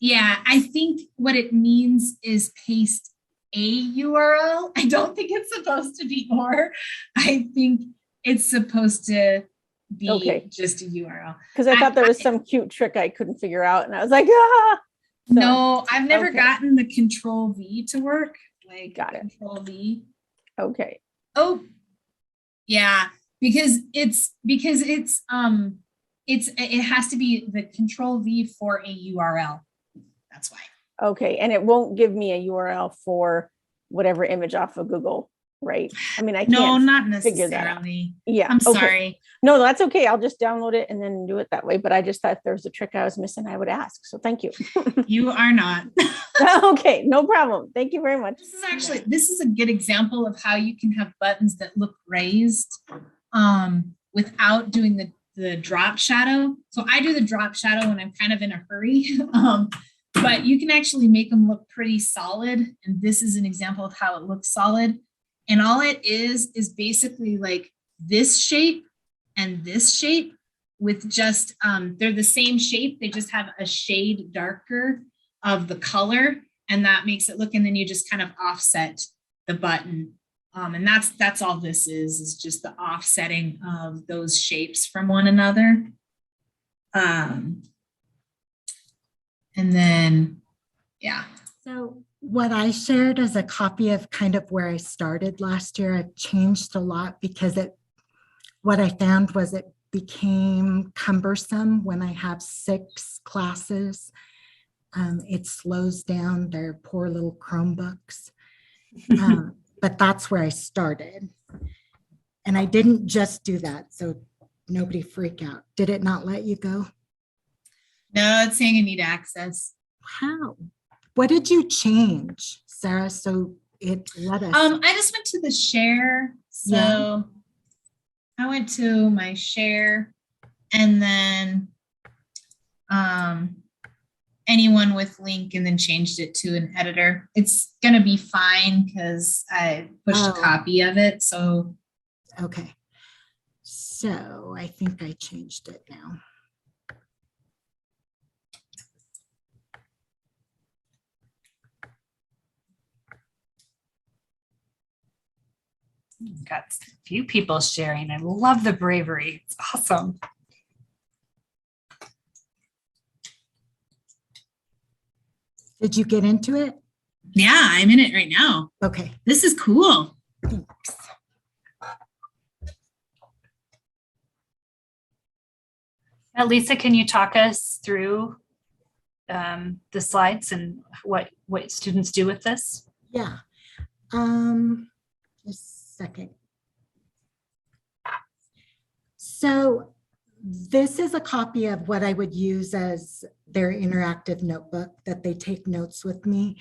A: Yeah, I think what it means is paste a URL. I don't think it's supposed to be or. I think it's supposed to be just a URL.
D: Because I thought there was some cute trick I couldn't figure out, and I was like, ah. So,
A: no, I've never gotten the control V to work. Like control V.
D: Okay.
A: Oh, yeah, because it has to be the control V for a URL. That's why.
D: Okay, and it won't give me a URL for whatever image off of Google, right? I mean, I can't
A: not
D: figure that out.
A: Yeah, I'm sorry.
D: No, that's okay. I'll just download it and then do it that way. But I just thought if there's a trick I was missing, I would ask. So thank you.
A: You are not.
D: Okay, no problem. Thank you very much.
A: This is a good example of how you can have buttons that look raised without doing the drop shadow. So I do the drop shadow when I'm kind of in a hurry. But you can actually make them look pretty solid. And this is an example of how it looks solid. And all it is basically like this shape and this shape with just, they're the same shape. They just have a shade darker of the color. And that makes it look, and then you just kind of offset the button. And that's all this is just the offsetting of those shapes from one another. And then, yeah.
C: So what I shared is a copy of kind of where I started last year. I've changed a lot because what I found was it became cumbersome when I have 6 classes. It slows down their poor little Chromebooks. But that's where I started. And I didn't just do that, so nobody freak out. Did it not let you go?
A: No, it's saying you need access.
C: How? What did you change, Sarah, so it let us?
A: I just went to the share. So I went to my share and then anyone with link and then changed it to an editor. It's going to be fine because I pushed a copy of it. So.
C: Okay. So I think I changed it now.
B: Got a few people sharing. I love the bravery. It's awesome.
C: Did you get into it?
A: Yeah, I'm in it right now.
C: Okay.
A: This is cool.
C: Thanks.
B: Now, Lisa, can you talk us through the slides and what students do with this?
C: Yeah. Just a second. So this is a copy of what I would use as their interactive notebook that they take notes with me.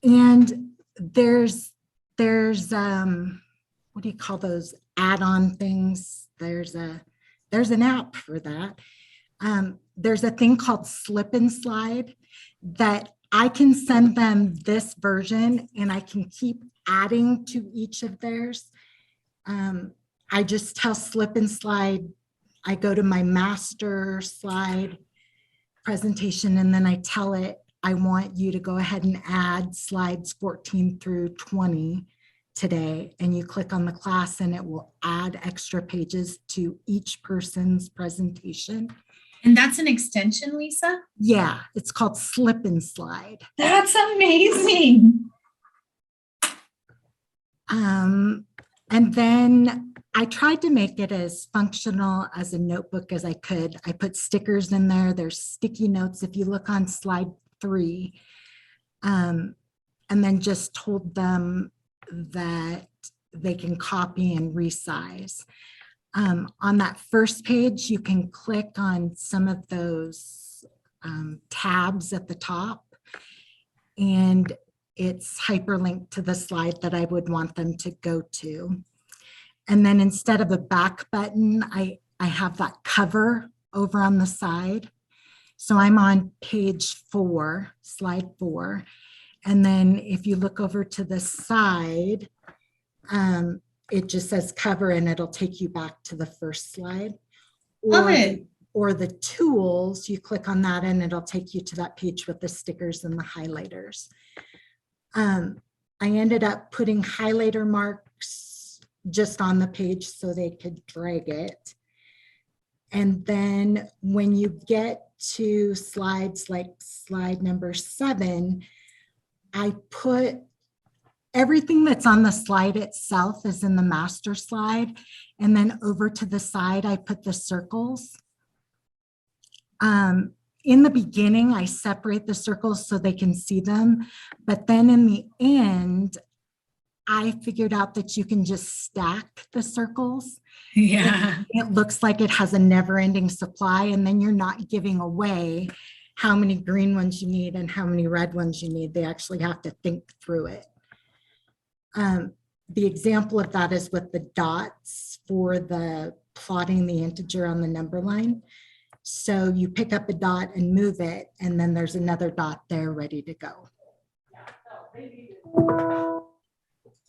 C: And there's what do you call those add-on things? There's an app for that. There's a thing called Slip and Slide that I can send them this version and I can keep adding to each of theirs. I just tell Slip and Slide, I go to my master slide presentation and then I tell it, I want you to go ahead and add slides 14 through 20 today. And you click on the class and it will add extra pages to each person's presentation.
A: And that's an extension, Lisa?
C: Yeah, it's called Slip and Slide.
A: That's amazing.
C: And then I tried to make it as functional as a notebook as I could. I put stickers in there. There's sticky notes. If you look on slide 3, and then just told them that they can copy and resize. On that first page, you can click on some of those tabs at the top, and it's hyperlinked to the slide that I would want them to go to. And then instead of a back button, I have that cover over on the side. So I'm on page 4, slide 4. And then if you look over to the side, it just says cover and it'll take you back to the first slide.
A: Love it.
C: Or the tools, you click on that and it'll take you to that page with the stickers and the highlighters. I ended up putting highlighter marks just on the page so they could drag it. And then when you get to slides like slide number 7, I put everything that's on the slide itself is in the master slide. And then over to the side, I put the circles. In the beginning, I separate the circles so they can see them. But then in the end, I figured out that you can just stack the circles.
A: Yeah.
C: It looks like it has a never-ending supply, and then you're not giving away how many green ones you need and how many red ones you need. They actually have to think through it. The example of that is with the dots for the plotting the integer on the number line. So you pick up a dot and move it, and then there's another dot there ready to go.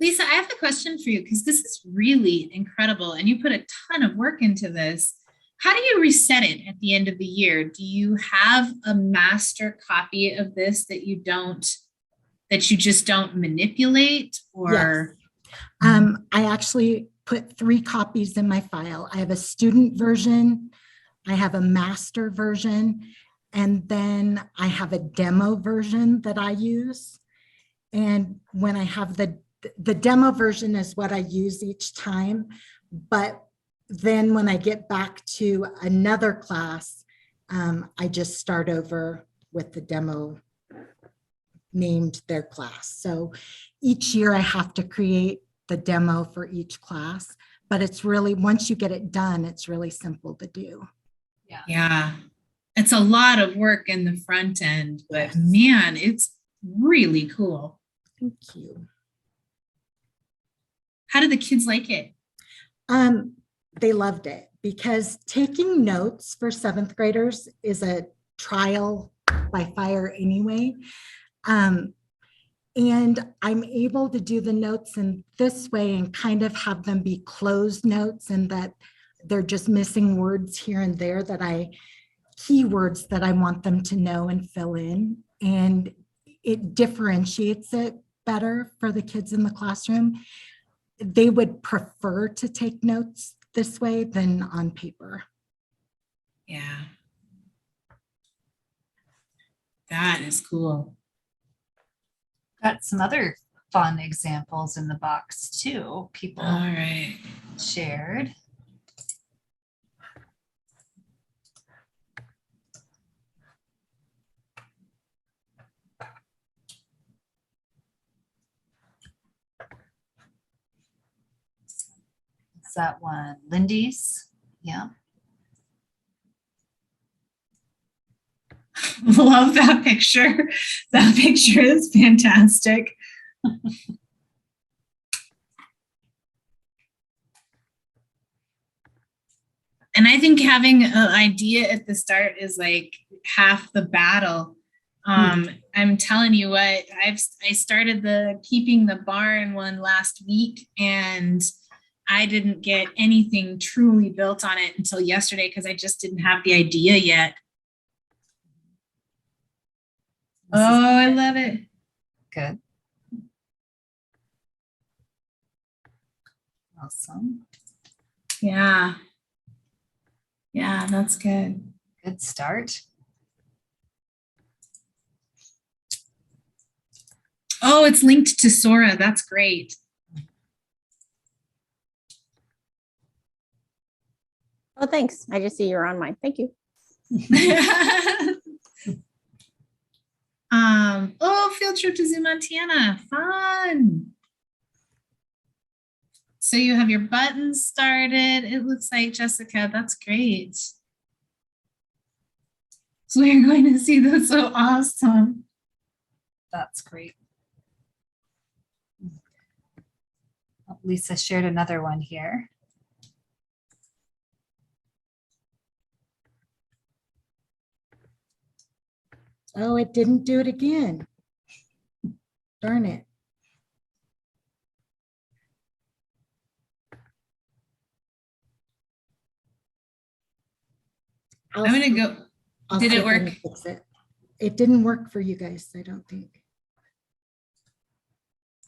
A: Lisa, I have a question for you because this is really incredible and you put a ton of work into this. How do you reset it at the end of the year? Do you have a master copy of this that you just don't manipulate, or?
C: Yes. I actually put 3 copies in my file. I have a student version, I have a master version, and then I have a demo version that I use. And when I have the demo version is what I use each time, but then when I get back to another class, I just start over with the demo named their class. So each year I have to create the demo for each class, but it's really, once you get it done, it's really simple to do.
A: Yeah. It's a lot of work in the front end, but man, it's really cool.
C: Thank you.
A: How did the kids like it?
C: They loved it because taking notes for 7th graders is a trial by fire anyway. And I'm able to do the notes in this way and kind of have them be closed notes, and that they're just missing words here and there keywords that I want them to know and fill in. And it differentiates it better for the kids in the classroom. They would prefer to take notes this way than on paper.
A: Yeah. That is cool.
B: Got some other fun examples in the box too. People
A: All right.
B: shared. Is that one? Lindy's? Yeah.
A: Love that picture. That picture is fantastic. And I think having an idea at the start is like half the battle. I'm telling you what, I started the keeping the barn one last week, and I didn't get anything truly built on it until yesterday because I just didn't have the idea yet. Oh, I love it.
B: Good. Awesome.
A: Yeah. Yeah, that's good.
B: Good start.
A: Oh, it's linked to Sora. That's great.
D: Oh, thanks. I just see you're on mine. Thank you.
A: Oh, field trip to Zoo, Montana. Fun. So you have your buttons started. It looks like, Jessica, that's great. So we're going to see those. So awesome.
B: That's great. Lisa shared another one here.
C: Oh, it didn't do it again. Darn it.
A: I'm going to go. Did it work?
C: It didn't work for you guys, I don't think.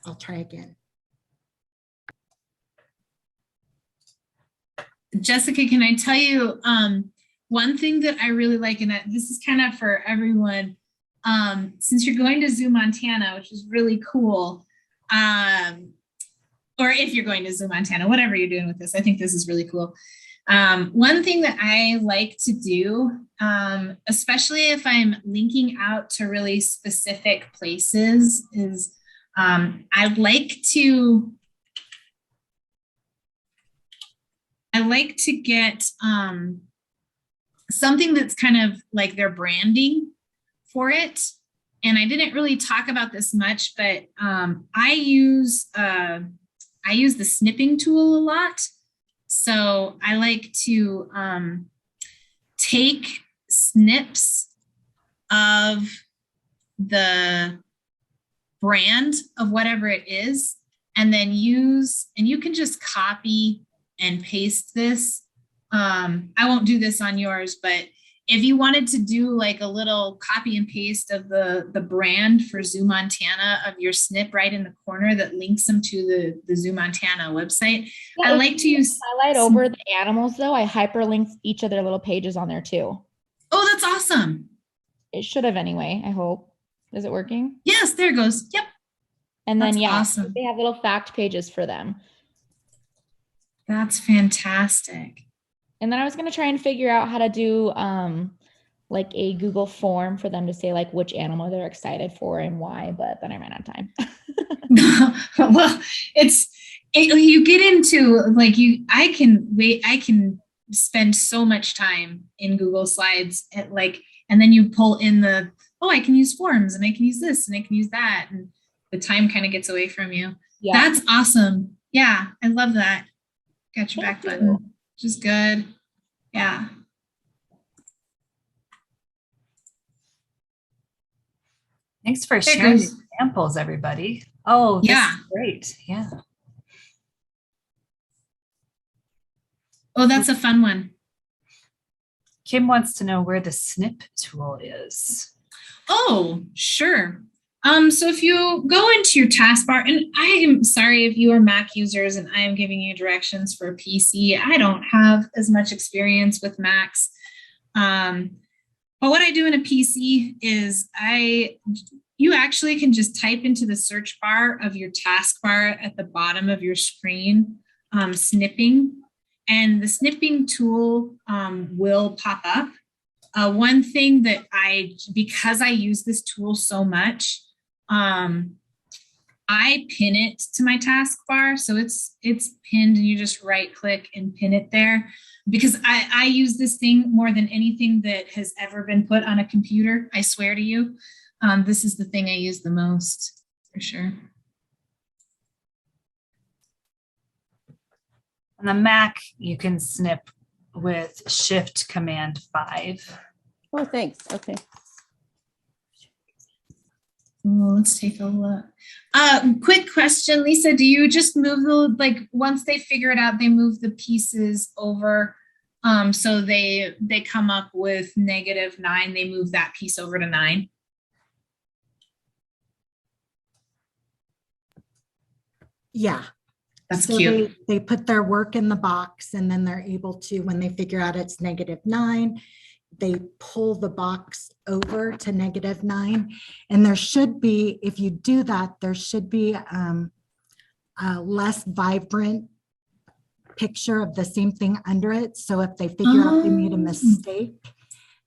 C: I'll try again.
A: Jessica, can I tell you one thing that I really like, and this is kind of for everyone, since you're going to Zoo Montana, which is really cool, or if you're going to Zoo Montana, whatever you're doing with this, I think this is really cool. One thing that I like to do, especially if I'm linking out to really specific places, is I like to get something that's kind of like their branding for it. And I didn't really talk about this much, but I use the snipping tool a lot. So I like to take snips of the brand of whatever it is, and then and you can just copy and paste this. I won't do this on yours, but if you wanted to do like a little copy and paste of the brand for Zoo Montana of your snip right in the corner that links them to the Zoo Montana website.
E: Yeah,
A: I like to use
E: highlight over the animals though. I hyperlinked each of their little pages on there too.
A: Oh, that's awesome.
E: It should have anyway, I hope. Is it working?
A: Yes, there it goes. Yep.
E: And then
A: That's
E: yeah,
A: awesome.
E: they have little fact pages for them.
A: That's fantastic.
E: And then I was going to try and figure out how to do like a Google form for them to say like which animal they're excited for and why, but then I ran out of time.
A: Well, you get into like I can spend so much time in Google Slides and then you pull in I can use forms and I can use this and I can use that, and the time kind of gets away from you.
E: Yeah.
A: That's awesome. Yeah, I love that. Got your back
E: Thank
A: button,
E: you.
A: which is good. Yeah.
B: Thanks for
A: Yeah,
B: sharing
A: great.
B: the examples, everybody. Oh, this
A: Yeah.
B: is great. Yeah.
A: Oh, that's a fun one.
B: Kim wants to know where the snip tool is.
A: Oh, sure. So if you go into your taskbar, and I am sorry if you are Mac users and I am giving you directions for a PC. I don't have as much experience with Macs. But what I do in a PC is you actually can just type into the search bar of your taskbar at the bottom of your screen, snipping, and the snipping tool will pop up. One thing that because I use this tool so much, I pin it to my taskbar. So it's pinned and you just right click and pin it there, because I use this thing more than anything that has ever been put on a computer. I swear to you, this is the thing I use the most for sure.
B: On the Mac, you can snip with Shift Command 5.
D: Oh, thanks. Okay.
A: Oh, let's take a look. Quick question, Lisa, do you just move once they figure it out, they move the pieces over, so they come up with -9, they move that piece over to 9?
C: Yeah.
A: That's
C: So
A: cute.
C: they put their work in the box, and then they're able to, when they figure out it's -9, they pull the box over to -9. And there should be, if you do that, there should be a less vibrant picture of the same thing under it. So if they figure out they made a mistake,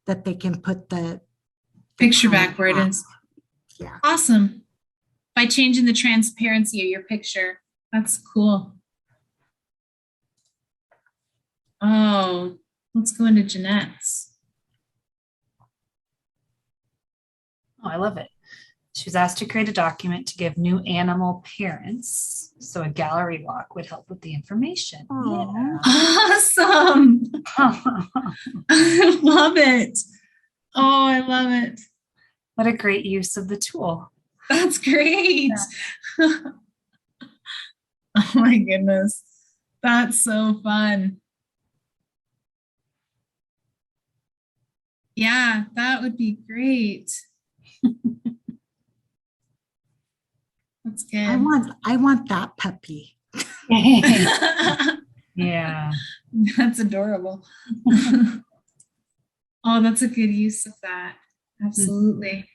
C: that they can put the
A: Picture
C: comment
A: back where it is.
C: Yeah.
A: Awesome. By changing the transparency of your picture. That's cool. Oh, let's go into Jeanette's.
B: Oh, I love it. She was asked to create a document to give new animal parents. So a gallery walk would help with the information. Yeah.
A: Awesome. I love it. Oh, I love it.
B: What a great use of the tool.
A: That's great. Oh my goodness. That's so fun. Yeah, that would be great. That's good.
C: I want that puppy.
B: Yeah.
A: That's adorable. Oh, that's a good use of that. Absolutely.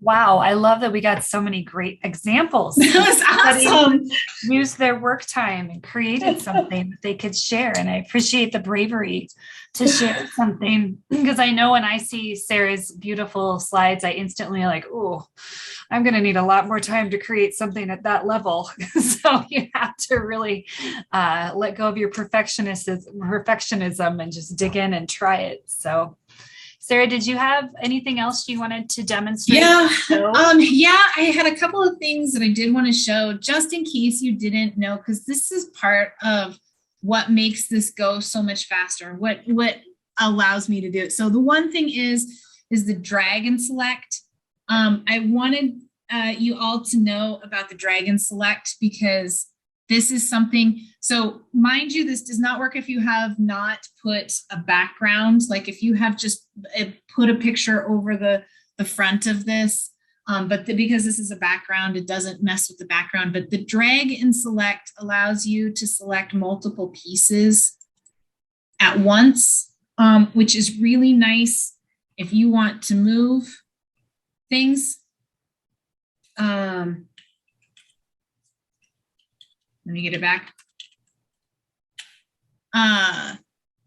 B: Wow, I love that we got so many great examples.
A: That was awesome.
B: Used their work time and created something that they could share. And I appreciate the bravery to share something, because I know when I see Sarah's beautiful slides, I instantly like, oh, I'm going to need a lot more time to create something at that level. So you have to really let go of your perfectionism and just dig in and try it. So Sarah, did you have anything else you wanted to demonstrate?
A: Yeah, I had a couple of things that I did want to show, just in case you didn't know, because this is part of what makes this go so much faster, what allows me to do it. So the one thing is the drag and select. I wanted you all to know about the drag and select, because this is something, so mind you, this does not work if you have not put a background, like if you have just put a picture over the front of this, but because this is a background, it doesn't mess with the background. But the drag and select allows you to select multiple pieces at once, which is really nice if you want to move things. Let me get it back.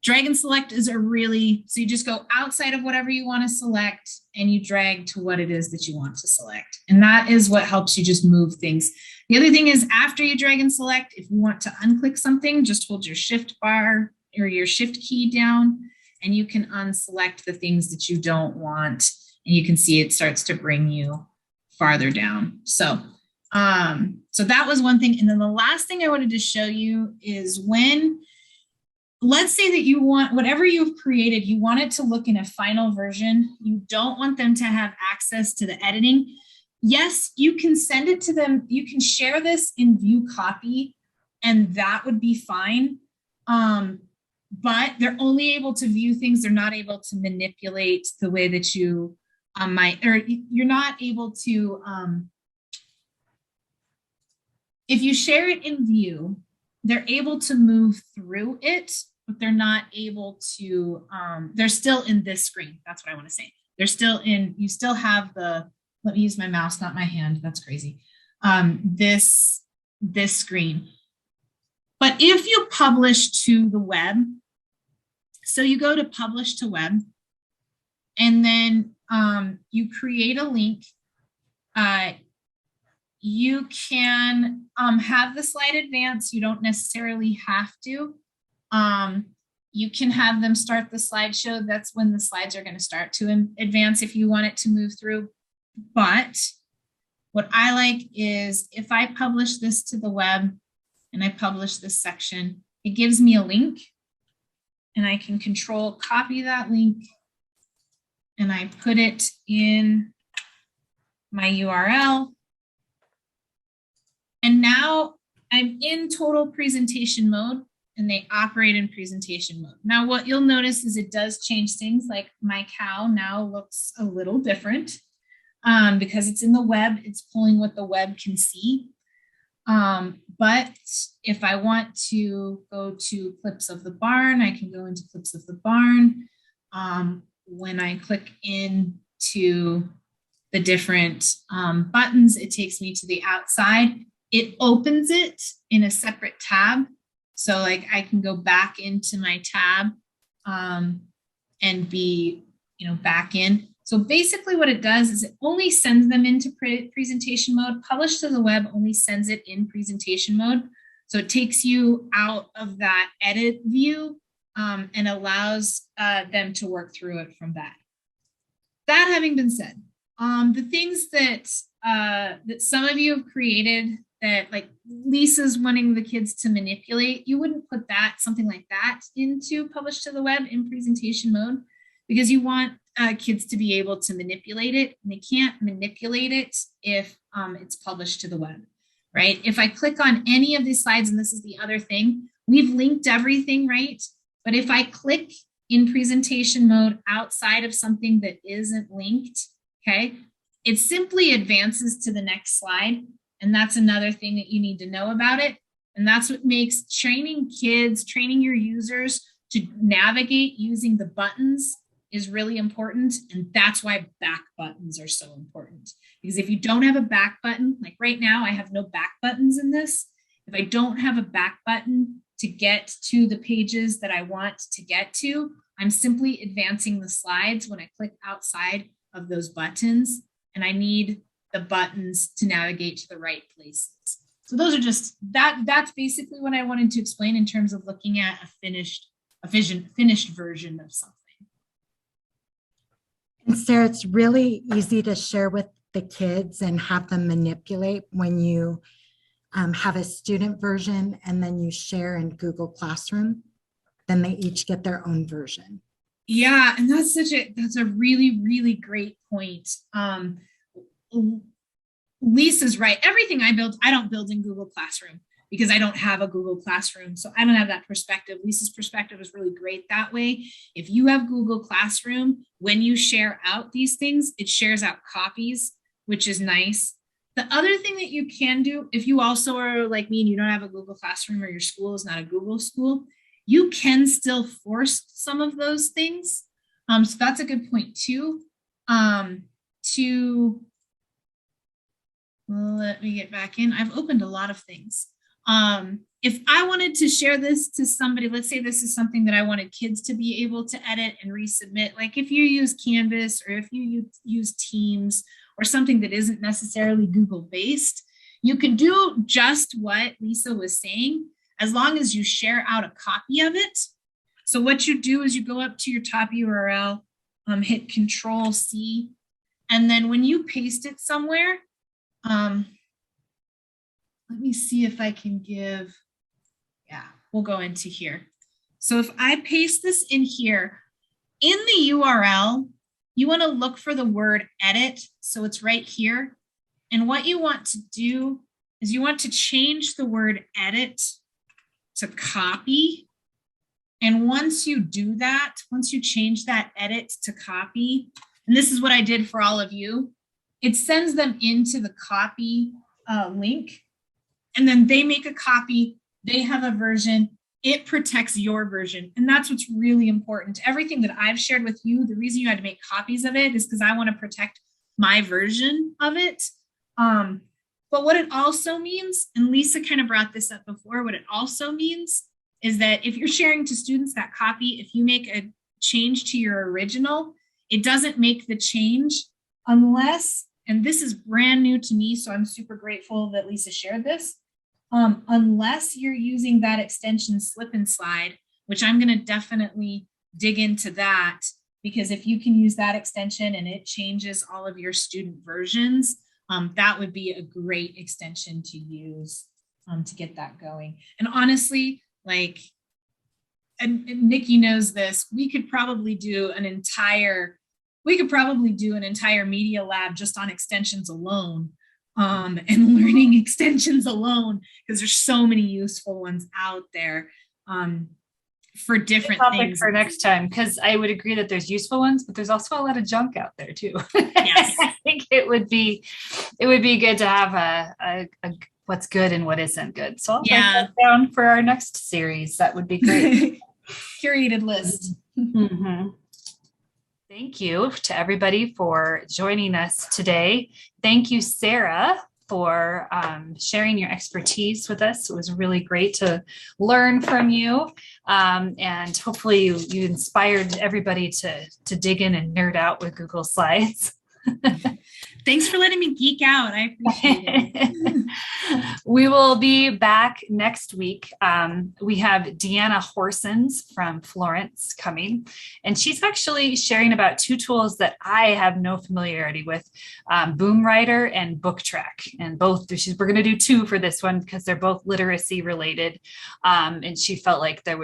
A: Drag and select is so you just go outside of whatever you want to select and you drag to what it is that you want to select. And that is what helps you just move things. The other thing is, after you drag and select, if you want to unclick something, just hold your shift bar or your shift key down and you can unselect the things that you don't want. And you can see it starts to bring you farther down. So that was one thing. And then the last thing I wanted to show you is when let's say that you want whatever you've created, you want it to look in a final version. You don't want them to have access to the editing. Yes, you can send it to them. You can share this in view copy, and that would be fine. But they're only able to view things. They're not able to manipulate the way that you might, or you're not able to, if you share it in view, they're able to move through it, but they're not able to, they're still in this screen. That's what I want to say. They're still in, you still have the, let me use my mouse, not my hand. That's crazy. This screen. But if you publish to the web, so you go to publish to web, and then you create a link. You can have the slide advance. You don't necessarily have to. You can have them start the slideshow. That's when the slides are going to start to advance if you want it to move through. But what I like is if I publish this to the web and I publish this section, it gives me a link, and I can control copy that link, and I put it in my URL. And now I'm in total presentation mode, and they operate in presentation mode. Now, what you'll notice is it does change things, like my cow now looks a little different because it's in the web. It's pulling what the web can see. But if I want to go to clips of the barn, I can go into clips of the barn. When I click into the different buttons, it takes me to the outside. It opens it in a separate tab. So like I can go back into my tab and be, back in. So basically what it does is it only sends them into presentation mode. Publish to the web only sends it in presentation mode. So it takes you out of that edit view and allows them to work through it from that. That having been said, the things that some of you have created that, like Lisa's wanting the kids to manipulate, you wouldn't put something like that into publish to the web in presentation mode, because you want kids to be able to manipulate it, and they can't manipulate it if it's published to the web, right? If I click on any of these slides, and this is the other thing, we've linked everything, right? But if I click in presentation mode outside of something that isn't linked, okay, it simply advances to the next slide. And that's another thing that you need to know about it. And that's what makes training kids, training your users to navigate using the buttons is really important. And that's why back buttons are so important. Because if you don't have a back button, like right now, I have no back buttons in this. If I don't have a back button to get to the pages that I want to get to, I'm simply advancing the slides when I click outside of those buttons, and I need the buttons to navigate to the right places. So those are just, that's basically what I wanted to explain in terms of looking at a finished version of something.
C: And Sarah, it's really easy to share with the kids and have them manipulate when you have a student version and then you share in Google Classroom, then they each get their own version.
A: Yeah, and that's a really, really great point. Lisa's right. Everything I build, I don't build in Google Classroom because I don't have a Google Classroom. So I don't have that perspective. Lisa's perspective is really great that way. If you have Google Classroom, when you share out these things, it shares out copies, which is nice. The other thing that you can do, if you also are like me and you don't have a Google Classroom or your school is not a Google school, you can still force some of those things. So that's a good point too. Let me get back in. I've opened a lot of things. If I wanted to share this to somebody, let's say this is something that I wanted kids to be able to edit and resubmit, like if you use Canvas or if you use Teams or something that isn't necessarily Google based, you can do just what Lisa was saying, as long as you share out a copy of it. So what you do is you go up to your top URL, hit Control C, and then when you paste it somewhere, let me see if I can give, we'll go into here. So if I paste this in here, in the URL, you want to look for the word edit. So it's right here. And what you want to do is you want to change the word edit to copy. And once you do that, once you change that edit to copy, and this is what I did for all of you, it sends them into the copy link. And then they make a copy, they have a version, it protects your version. And that's what's really important. Everything that I've shared with you, the reason you had to make copies of it is because I want to protect my version of it. But what it also means, and Lisa kind of brought this up before, what it also means is that if you're sharing to students that copy, if you make a change to your original, it doesn't make the change unless, and this is brand new to me, so I'm super grateful that Lisa shared this, unless you're using that extension slip and slide, which I'm going to definitely dig into that, because if you can use that extension and it changes all of your student versions, that would be a great extension to use to get that going. And honestly, like, and Nikki knows this, we could probably do an entire media lab just on extensions alone. And learning extensions alone, because there's so many useful ones out there for different things.
B: For next time, because I would agree that there's useful ones, but there's also a lot of junk out there too.
A: Yes.
B: I think it would be good to have a what's good and what isn't good. So I'll write that down for our next series. That would be great.
A: Curated list.
B: Mm-hmm. Thank you to everybody for joining us today. Thank you, Sarah, for sharing your expertise with us. It was really great to learn from you. And hopefully you inspired everybody to dig in and nerd out with Google Slides.
A: Thanks for letting me geek out. I appreciate it.
B: We will be back next week. We have Deanna Horsens from Florence coming, and she's actually sharing about two tools that I have no familiarity with, Boom Writer and Book Track. And both, we're going to do two for this one because they're both literacy related. And she felt like they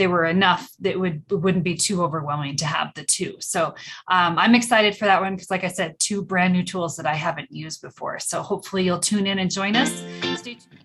B: were enough that it wouldn't be too overwhelming to have the two. So I'm excited for that one because, like I said, two brand new tools that I haven't used before. So hopefully you'll tune in and join us. Stay tuned.